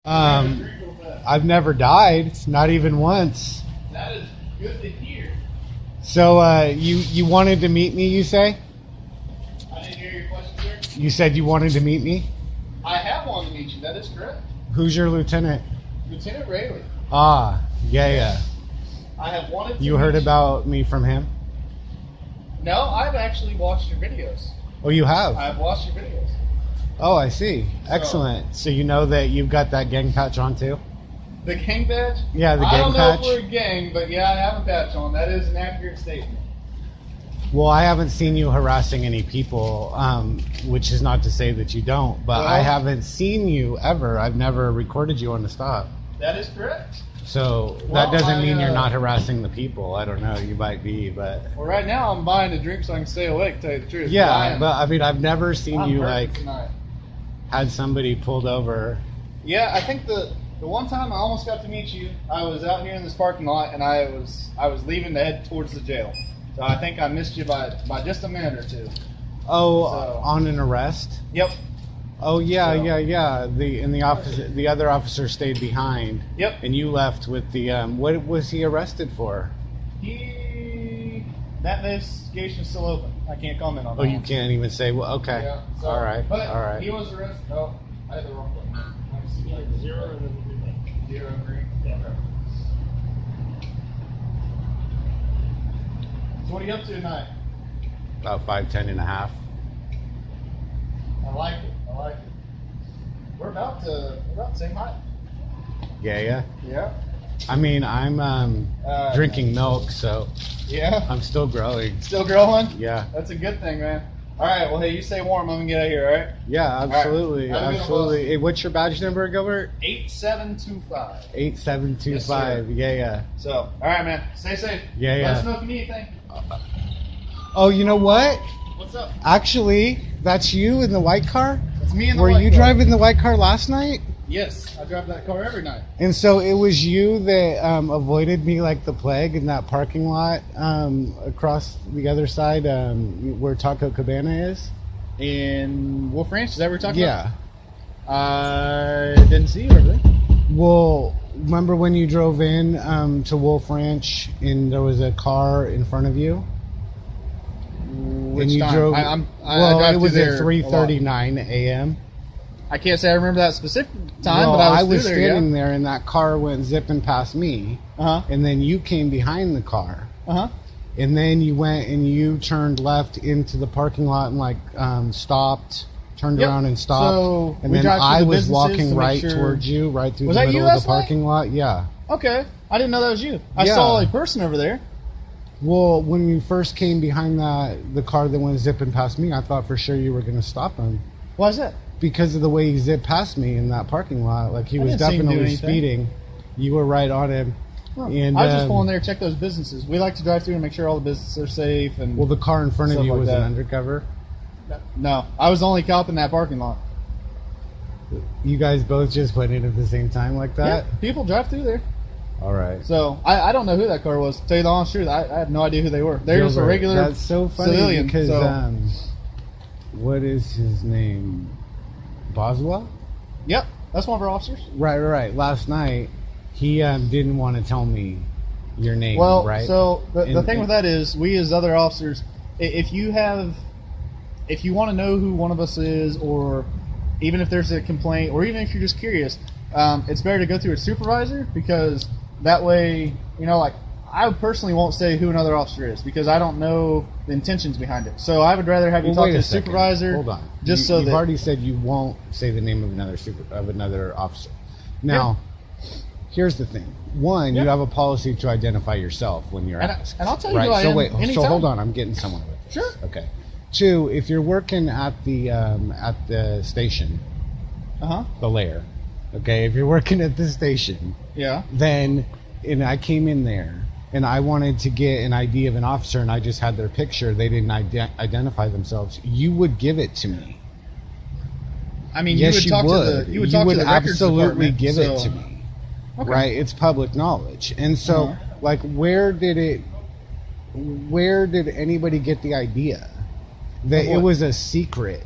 I've never died, not even once. That is good to hear. So you wanted to meet me, you say? I didn't hear your question, sir. You said you wanted to meet me? I have wanted to meet you. That is correct. Who's your lieutenant? Lieutenant Rayleigh. Ah, yeah. I have wanted to You heard about me from him? No, I've actually watched your videos. Oh, you have? I've watched your videos. Oh, I see. Excellent. So you know that you've got that gang patch on too? The gang badge? Yeah, the gang I don't patch. know if we're a gang, but yeah, I have a patch on. That is an accurate statement. Well, I haven't seen you harassing any people, which is not to say that you don't, but I haven't seen you ever. I've never recorded you on the stop. That is correct. So Well, that doesn't mean you're not harassing the people. I don't know. You might be, but... Well, right now I'm buying a drink so I can stay awake, to tell you the truth. Yeah, but I mean, I've never seen I'm you, hurting like, tonight. had somebody pulled over. Yeah, I think the one time I almost got to meet you, I was out here in this parking lot, and I was leaving to head towards the jail. So I think I missed you by just a minute or two. Oh, So- on an arrest? Yep. Oh yeah, So- yeah. The other officer stayed behind. Yep. And you left with the what was he arrested for? That investigation is still open. I can't comment on that. Oh, you can't even say. Well, okay. Yeah, so- All right. But All right. he was arrested. Oh, I had the wrong one. Let me see. Like 0 and then we'll do that. 0 green. Yeah. Okay. So what are you up to tonight? About 5'10" and a half. I like it. I like it. We're about the same height. Yeah. Yeah. I mean, I'm drinking milk, so Yeah. I'm still growing. Still growing? Yeah. That's a good thing, man. All right. Well, hey, you stay warm. I'm gonna get out of here. All right. Yeah, absolutely, Have a good one, absolutely. Hey, what's your badge number, Gilbert? 8725. 8725. Yeah. So, all right, man. Stay safe. Yeah. Let us know if you need anything. Oh, you know what? What's up? Actually, that's you in the white car? It's me in the Were white you car. driving the white car last night? Yes, I drive that car every night. And so it was you that avoided me like the plague in that parking lot across the other side where Taco Cabana is? In Wolf Ranch, is that what we're talking Yeah. about? I didn't see you over there. Well, remember when you drove in to Wolf Ranch and there was a car in front of you? Which and you time? drove. I Well, drive it was through at there a lot. 3:39 a.m. I can't say I remember that specific time, Well, but I I was, was through there, standing there, and that car went zipping past me, and then you came behind the car, and then you went and you turned left into the parking lot and like stopped, turned Yep. around and stopped, So and we then drive through I the was businesses walking to make right sure- towards you, right through Was the that middle you of last the parking lot. Yeah. Okay, I didn't know that was you. I Yeah. saw a person over there. Well, when you first came behind the car that went zipping past me, I thought for sure you were going to stop him. Why is that? Because of the way he zipped past me in that parking lot, like he I was didn't see him do definitely anything. speeding. You were right on him. Oh, And, I was just pulling there to check those businesses. We like to drive through and make sure all the businesses are safe. And Well, the car in front of Stuff you like was that. an undercover. no, I was the only cop in that parking lot. You guys both just went in at the same time like Yeah, that? people drive through there. All right. So I don't know who that car was. To tell you the honest truth, I had no idea who they were. They're just a Gilbert, regular That's so funny civilian. because so, what is his name? Boswell? yep, that's one of our officers. Right. Last night, he didn't want to tell me your name, Well, right? so the And- thing with that is, we as other officers, if you want to know who one of us is, or even if there's a complaint, or even if you're just curious, it's better to go through a supervisor, because that way, like, I personally won't say who another officer is because I don't know the intentions behind it. So I would rather have you Well, talk wait to a a second. supervisor. Hold on. Just You've that already said you won't say the name of another officer. Now, here's the thing. One, you Yeah. have a policy to identify yourself when you're asked. and I'll tell you right? who I so am wait, so anytime. hold on. I'm getting somewhere with this. Sure. Okay. Two, if you're working at the station, the lair. Okay, if you're working at the station, Yeah. then and I came in there and I wanted to get an ID of an officer and I just had their picture, they didn't identify themselves, you would give it to me. I mean, Yes, you would talk to the you would talk to the records absolutely department, give it so- to me. Okay. Right? It's public knowledge. And so like where did anybody get the idea that Of what? it was a secret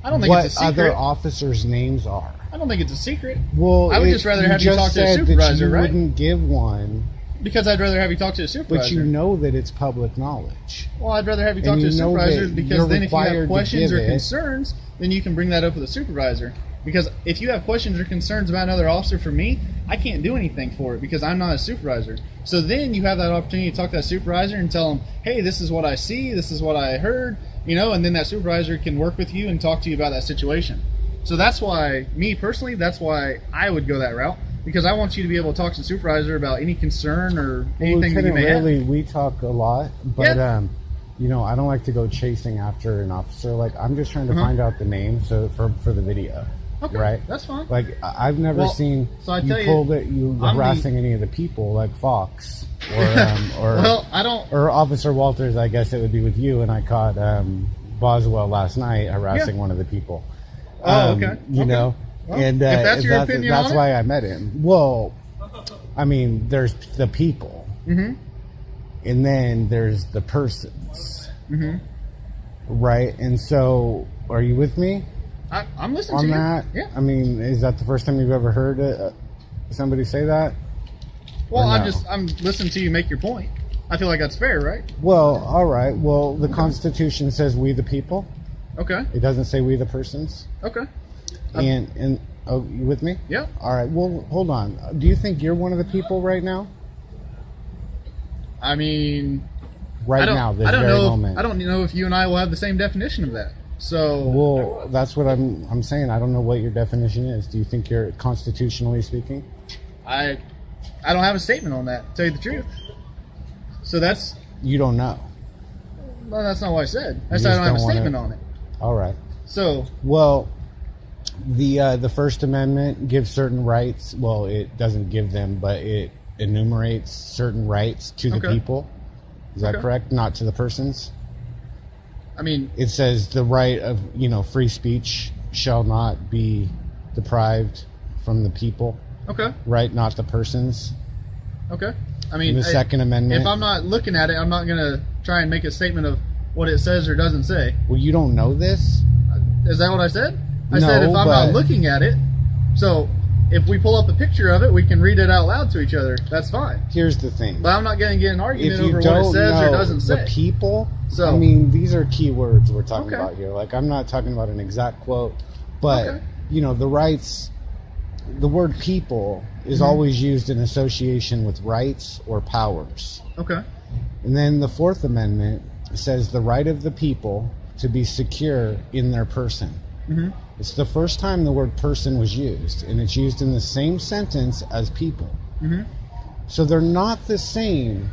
I don't think what it's a secret. other officers' names are? I don't think it's a secret. Well, I would just rather have you talk to a supervisor, you right? wouldn't give one. Because I'd rather have you talk to a supervisor. But you know that it's public knowledge. Well, I'd rather have you talk to a supervisor because then if you have questions or concerns, then you can bring that up with a supervisor. Because if you have questions or concerns about another officer for me, I can't do anything for it because I'm not a supervisor. So then you have that opportunity to talk to that supervisor and tell them, hey, this is what I see, this is what I heard, and then that supervisor can work with you and talk to you about that situation. So that's why, me personally, that's why I would go that route. Because I want you to be able to talk to the supervisor about any concern or anything that you may have. We talk a lot, but I don't like to go chasing after an officer. Like, I'm just trying to find out the name for the video. Okay, right? That's fine. Like, I've never seen you harassing any of the people, like Fox or or Officer Walters. I guess it would be with you, and I caught Boswell last night harassing one of the people. Okay. Well, and if that's your opinion, that's why I met him. Well, I mean, there's the people, and then there's the persons, right? And so, are you with me? I'm listening on to that. You. Yeah. I mean, is that the first time you've ever heard somebody say that? Well, I'm listening to you make your point. I feel like that's fair, right? Well, all right. Well, the Constitution says "we the people." Okay. It doesn't say "we the persons." Okay. And you with me? Yeah. All right. Well, hold on. Do you think you're one of the people right now? I mean, I don't know if you and I will have the same definition of that. So. Well, that's what I'm saying. I don't know what your definition is. Do you think you're constitutionally speaking? I don't have a statement on that, to tell you the truth. So that's. You don't know. Well, that's not what I said. I said I don't have a statement on it. All right. So. Well. The First Amendment gives certain rights. Well, it doesn't give them, but it enumerates certain rights to the people. Is that correct? Not to the persons? I mean... It says the right of, free speech shall not be deprived from the people. Okay. Right? Not the persons. Okay. I mean... The Second Amendment. If I'm not looking at it, I'm not going to try and make a statement of what it says or doesn't say. Well, you don't know this? Is that what I said? I said if I'm not looking at it, so if we pull up a picture of it, we can read it out loud to each other. That's fine. Here's the thing. But I'm not going to get an argument over what it says or doesn't say. The people, I mean, these are key words we're talking about here. Like, I'm not talking about an exact quote, but, the rights, the word people is always used in association with rights or powers. Okay. And then the Fourth Amendment says the right of the people to be secure in their person. Mm-hmm. It's the first time the word person was used, and it's used in the same sentence as people. Mm-hmm. So they're not the same,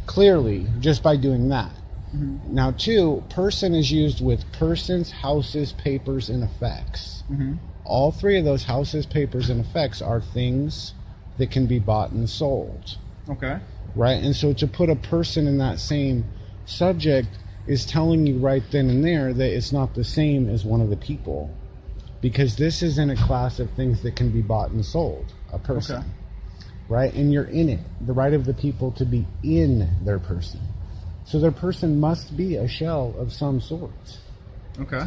clearly, just by doing that. Mm-hmm. Now, two, person is used with persons, houses, papers, and effects. Mm-hmm. All three of those houses, papers, and effects are things that can be bought and sold. Okay. Right? And so to put a person in that same subject is telling you right then and there that it's not the same as one of the people, because this is in a class of things that can be bought and sold, a person, right? And you're in it, the right of the people to be in their person. So their person must be a shell of some sort. Okay.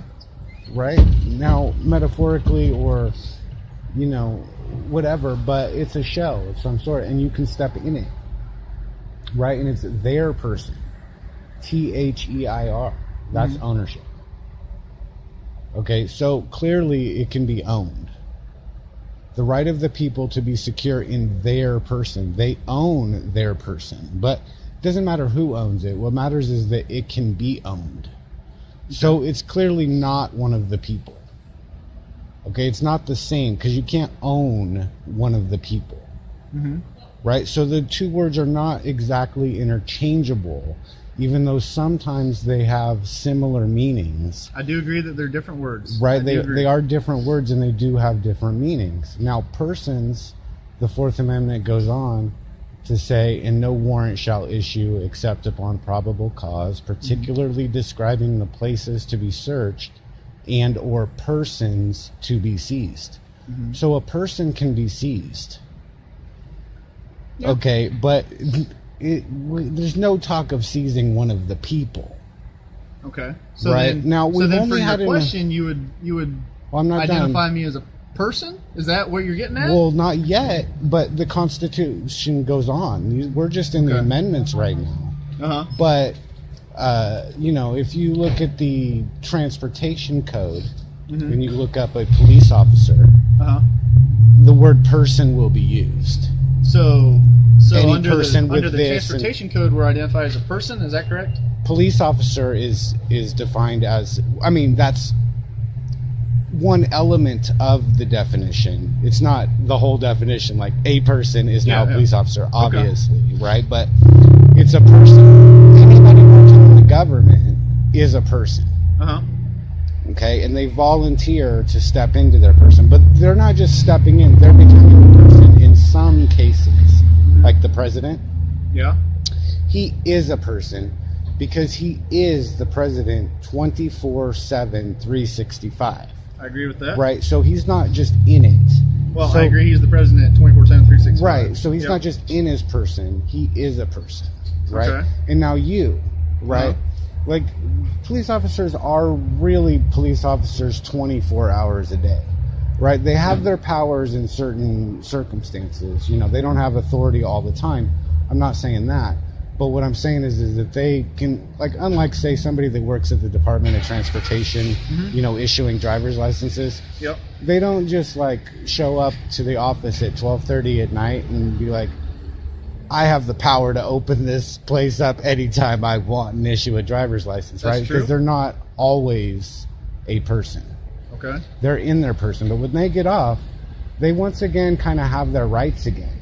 Right? Now, metaphorically or, whatever, but it's a shell of some sort, and you can step in it, right? And it's their person. THEIR. That's ownership. Okay, so clearly it can be owned. The right of the people to be secure in their person. They own their person. But it doesn't matter who owns it. What matters is that it can be owned. So it's clearly not one of the people. Okay, it's not the same, because you can't own one of the people. Mm-hmm. Right? So the two words are not exactly interchangeable, even though sometimes they have similar meanings. I do agree that they're different words. Right, they are different words, and they do have different meanings. Now, persons, the Fourth Amendment goes on to say, and no warrant shall issue except upon probable cause, particularly describing the places to be searched and or persons to be seized. Mm-hmm. So a person can be seized. Yep. Okay, but there's no talk of seizing one of the people. Okay. So right then, now, we've only for had your question, you would well, I'm not identify done. me as a person? Is that what you're getting at? Well, not yet, but the Constitution goes on. We're just in the amendments right now. But, if you look at the transportation code and you look up a police officer, the word person will be used. So Any under person the, with under the this transportation code, we're identified as a person. Is that correct? Police officer is defined as, that's one element of the definition. It's not the whole definition. Like a person is now a police officer, obviously, right? But it's a person. Anybody working in the government is a person. Okay, and they volunteer to step into their person, but they're not just stepping in; they're becoming a person in some cases. Like the president, he is a person because he is the president 24/7, 365. I agree with that. Right, so he's not just in it. Well, I agree. He's the president 24/7, 365. Right, so he's not just in his person; he is a person. Right, Okay. and now you, right, like police officers are really police officers 24 hours a day. Right, they have their powers in certain circumstances. They don't have authority all the time. I'm not saying that. But what I'm saying is that they can, unlike, say, somebody that works at the Department of Transportation, issuing driver's licenses, they don't just, show up to the office at 12:30 at night and be like, I have the power to open this place up anytime I want and issue a driver's license, right? Because they're not always a person. Okay. They're in their person. But when they get off, they once again kind of have their rights again.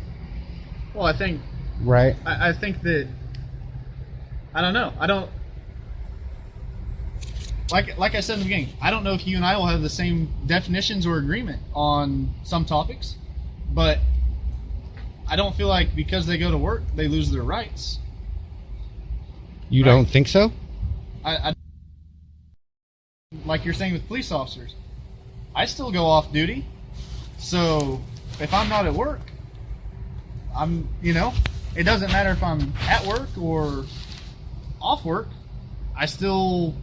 Well, I think... Right? I think that... I don't know. I don't... Like I said in the beginning, I don't know if you and I will have the same definitions or agreement on some topics, but I don't feel like because they go to work, they lose their rights. You don't think so? I like you're saying with police officers, I still go off duty, so if I'm not at work, it doesn't matter if I'm at work or off work, I still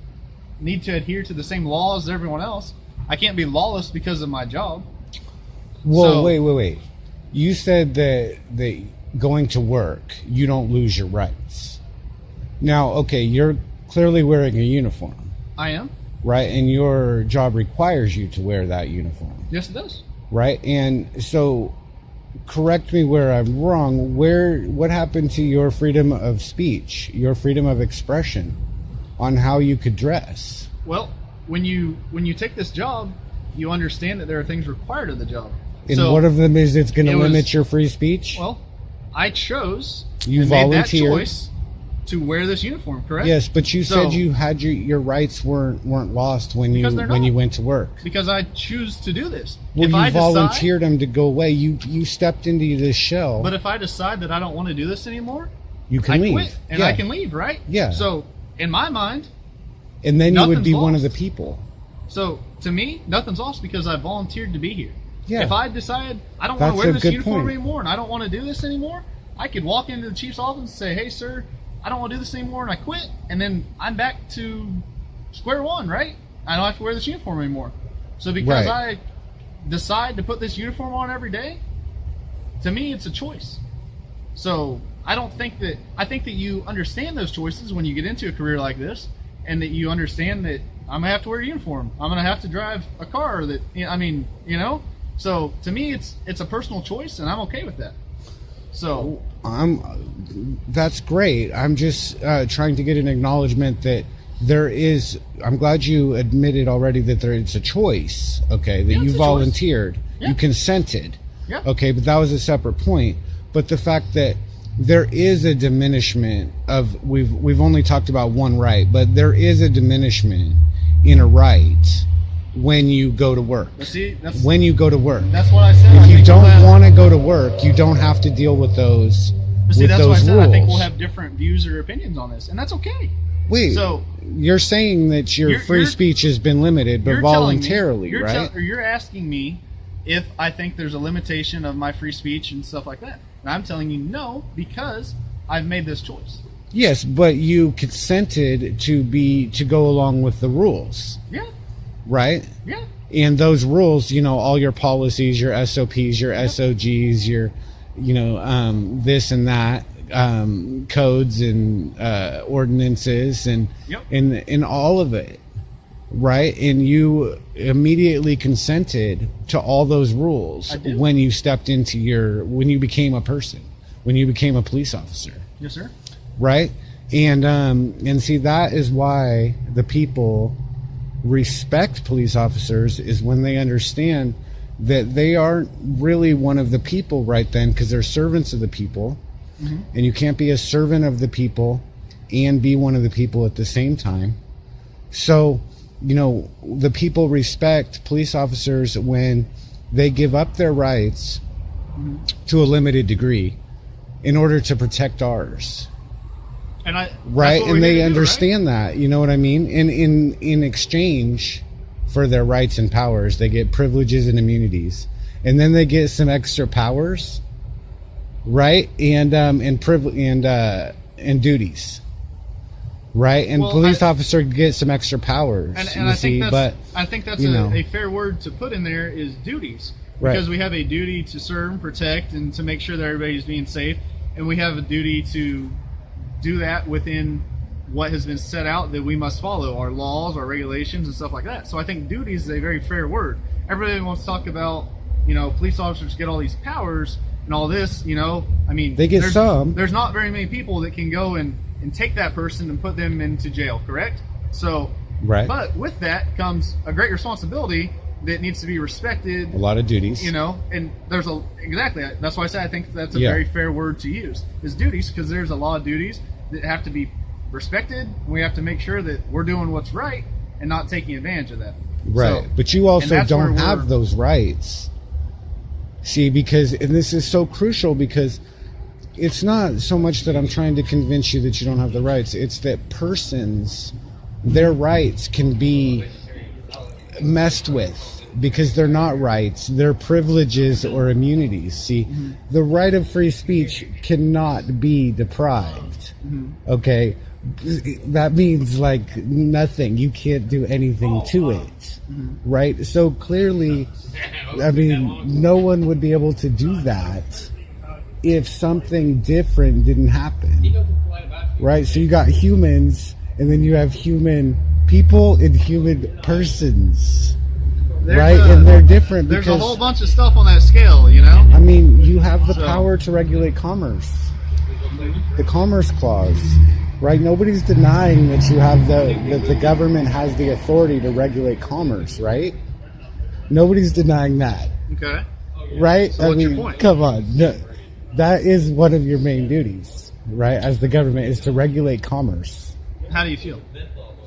need to adhere to the same laws as everyone else. I can't be lawless because of my job. Whoa, wait. You said that going to work, you don't lose your rights. Now, okay, you're clearly wearing a uniform. I am. Right, and your job requires you to wear that uniform. Yes, it does. Right, and so correct me where I'm wrong. What happened to your freedom of speech, your freedom of expression on how you could dress? Well, when you take this job, you understand that there are things required of the job. And so one of them is it's going to limit your free speech? Well, I chose you and volunteered. made that choice to wear this uniform, correct? Yes, but you said you had your rights weren't lost when you went to work. Because I choose to do this. Well, you volunteered them to go away. You stepped into this shell. But if I decide that I don't want to do this anymore, you can leave. I quit and I can leave, right? Yeah. So in my mind, and then you would be one of the people. So to me, nothing's lost because I volunteered to be here. Yeah. If I decide I don't want to wear this uniform anymore and I don't want to do this anymore, I could walk into the chief's office and say, "Hey, sir, I don't want to do this anymore," and I quit, and then I'm back to square one, right? I don't have to wear this uniform anymore. So because I decide to put this uniform on every day, to me, it's a choice. So I think that you understand those choices when you get into a career like this, and that you understand that I'm gonna have to wear a uniform. I'm gonna have to drive a car that, So to me, it's a personal choice, and I'm okay with that. So that's great. I'm just trying to get an acknowledgement that there is. I'm glad you admitted already that it's a choice. Okay, that you volunteered, you consented. Yeah. Okay, but that was a separate point. But the fact that there is a diminishment of we've only talked about one right, but there is a diminishment in a right when you go to work. When you go to work. That's what I said. If you don't want to go to work, you don't have to deal with those. That's what I said. I think we'll have different views or opinions on this, and that's okay. Wait, so you're saying that your free speech has been limited, but voluntarily, right? You're asking me if I think there's a limitation of my free speech and stuff like that. And I'm telling you no, because I've made this choice. Yes, but you consented to go along with the rules. Yeah. Right? Yeah. And those rules, you know, all your policies, your SOPs, your SOGs, your, you know, this and that, codes and ordinances and all of it, right? And you immediately consented to all those rules when you stepped into when you became a person, when you became a police officer. Yes, sir. Right? And see, that is why the people respect police officers, is when they understand that they aren't really one of the people right then, because they're servants of the people. And you can't be a servant of the people and be one of the people at the same time. So, you know, the people respect police officers when they give up their rights to a limited degree in order to protect ours. And and they understand that, you know what I mean? And in exchange for their rights and powers, they get privileges and immunities, and then they get some extra powers, right? And duties, right? And police officer get some extra powers. And I think that's a fair word to put in there, is duties, because we have a duty to serve and protect and to make sure that everybody's being safe, and we have a duty to do that within what has been set out that we must follow, our laws, our regulations, and stuff like that. So I think duties is a very fair word. Everybody wants to talk about, you know, police officers get all these powers and all this, you know. I mean, they get some. There's not very many people that can go and take that person and put them into jail, correct? So, but with that comes a great responsibility that needs to be respected. A lot of duties. You know, and there's that's why I say I think that's a very fair word to use, is duties, because there's a lot of duties that have to be respected. We have to make sure that we're doing what's right and not taking advantage of that. Right. So, but you also don't have those rights. See, and this is so crucial, because it's not so much that I'm trying to convince you that you don't have the rights. It's that persons, their rights can be messed with, because they're not rights, they're privileges or immunities. See, the right of free speech cannot be deprived. Okay, that means like nothing. You can't do anything to it, right? So clearly, I mean, no one would be able to do that if something different didn't happen, right? So you got humans, and then you have human people and human persons, right? And they're different because there's a whole bunch of stuff on that scale, you know? I mean, you have the power to regulate commerce. The Commerce Clause, right? Nobody's denying that you have that the government has the authority to regulate commerce, right? Nobody's denying that. Okay. Right? So what's your point? Come on. No, that is one of your main duties, right? As the government, is to regulate commerce. How do you feel?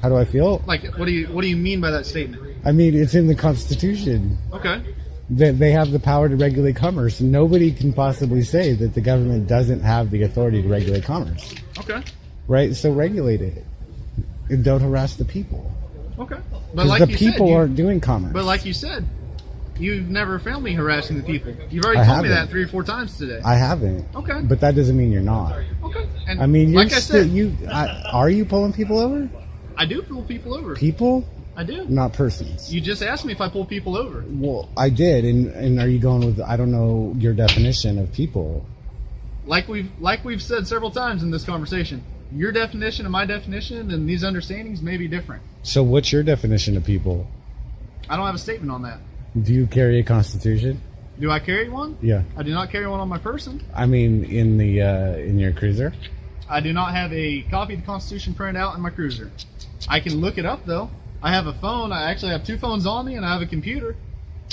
How do I feel? Like, what do you mean by that statement? I mean, it's in the Constitution. Okay. That they have the power to regulate commerce. Nobody can possibly say that the government doesn't have the authority to regulate commerce. Okay. Right? So regulate it. And don't harass the people. Okay. But because like the people aren't doing commerce. But like you said, you've never found me harassing the people. You've already told me that 3 or 4 times today. I haven't. Okay. But that doesn't mean you're not. Okay. And I mean, like I said, are you pulling people over? I do pull people over. People? I do. Not persons. You just asked me if I pull people over. Well, I did, and are you going with, I don't know your definition of people. Like we've said several times in this conversation, your definition and my definition and these understandings may be different. So what's your definition of people? I don't have a statement on that. Do you carry a constitution? Do I carry one? Yeah. I do not carry one on my person. I mean, in your cruiser? I do not have a copy of the Constitution printed out in my cruiser. I can look it up, though. I have a phone. I actually have 2 phones on me, and I have a computer.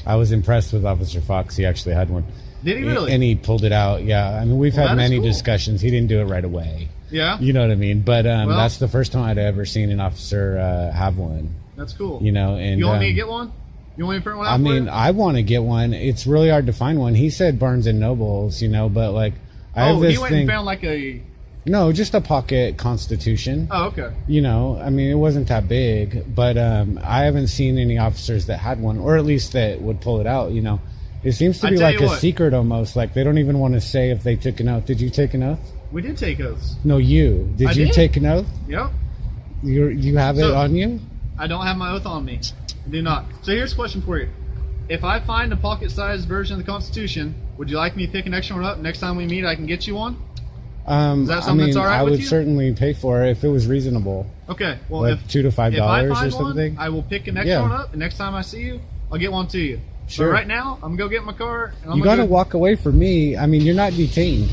I was impressed with Officer Fox. He actually had one. Did he really? And he pulled it out, yeah. I mean, we've had many discussions. He didn't do it right away. Yeah? You know what I mean? But that's the first time I'd ever seen an officer have one. That's cool. You know, and you want me to get one? You want me to print one out? I mean, I want to get one. It's really hard to find one. He said Barnes and Nobles, you know, but like I have this he went thing. And found like a. No, just a pocket Constitution. Oh, okay. You know, I mean, it wasn't that big, but I haven't seen any officers that had one, or at least that would pull it out. You know, it seems to be like a secret almost. Like they don't even want to say if they took an oath. Did you take an oath? We did take oaths. No, you. Did you take an oath? Yep. You have it on you? I don't have my oath on me. Do not. So here's a question for you. If I find a pocket-sized version of the Constitution, would you like me to pick an extra one up? Next time we meet, I can get you one? Is that something that's all right I with would you? certainly pay for it if it was reasonable. Okay. Well, Like if $2 to $5 if I or find something. one, I will pick an extra one up, and next time I see you, I'll get one to you. Sure. But right now, I'm gonna go get in my car. And You got to walk away from me. I mean, you're not detained.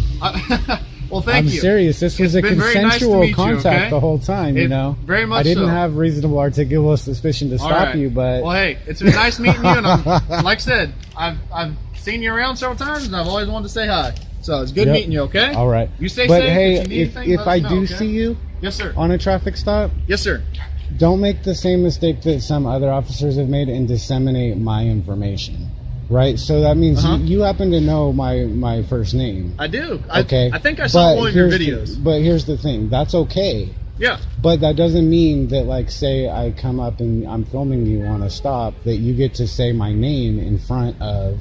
Well, thank I'm you. serious. This was a It's been very nice to consensual meet you, contact okay? the whole time, you know. Very much I didn't so. have reasonable articulable suspicion to All stop right. you, but Well, hey, it's been nice meeting you, and like I said, I've seen you around several times, and I've always wanted to say hi. So it's good Yep. meeting you. Okay. all right. You stay but safe. hey, if you need anything, if let I us know, do okay? see you Yes, sir. on a traffic stop, Yes, sir. don't make the same mistake that some other officers have made and disseminate my information. Right? So that means you happen to know my first name. I do. Okay. I think I saw one of your here's videos. But here's the thing. That's okay. Yeah. But that doesn't mean that, like, say I come up and I'm filming you on a stop, that you get to say my name in front of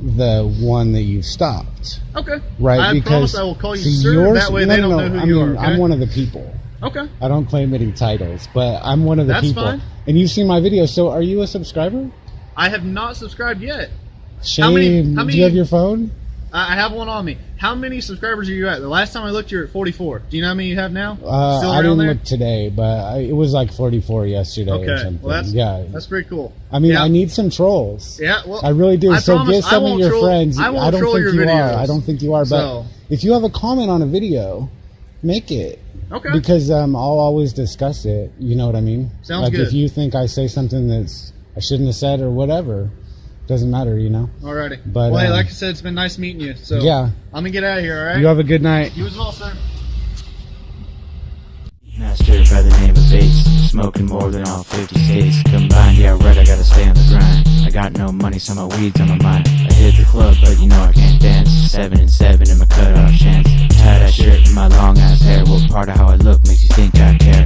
the one that you stopped. Okay. Right? I because promise I will call you see, sir. yours- That way no, they no, don't no, know who I you mean, are. Okay? I'm one of the people. Okay. I don't claim any titles, but I'm one of the That's people. fine. And you've seen my video, so are you a subscriber? I have not subscribed yet. Shame. How many- Do you have your phone? I have one on me. How many subscribers are you at? The last time I looked, you're at 44. Do you know how many you have now? Still I around didn't there? look today, but it was like 44 yesterday or Okay. something. Well, that's pretty cool. I mean, Yeah. I need some trolls. Yeah, well, I really do. I So promise get I some of won't your troll- friends. I won't don't troll think your you videos. are. I don't think you are. But So- if you have a comment on a video, make it. Okay. Because I'll always discuss it. You know what I mean? Sounds like good. if you think I say something that's I shouldn't have said or whatever, doesn't matter. You know. Alrighty. But, well, hey, like I said, it's been nice meeting you. So yeah. I'm gonna get out of here. All right. You have a good night. You as well, sir. Master by the name of Bates, smoking more than all 50 states combined. Yeah, right, I gotta stay on the grind. I got no money, so my weed's on my mind. I hit the club, but you know I can't dance. 7 and 7 in my cutoff chance. Tie-dye shirt and my long ass hair. What part of how I look makes you think I care?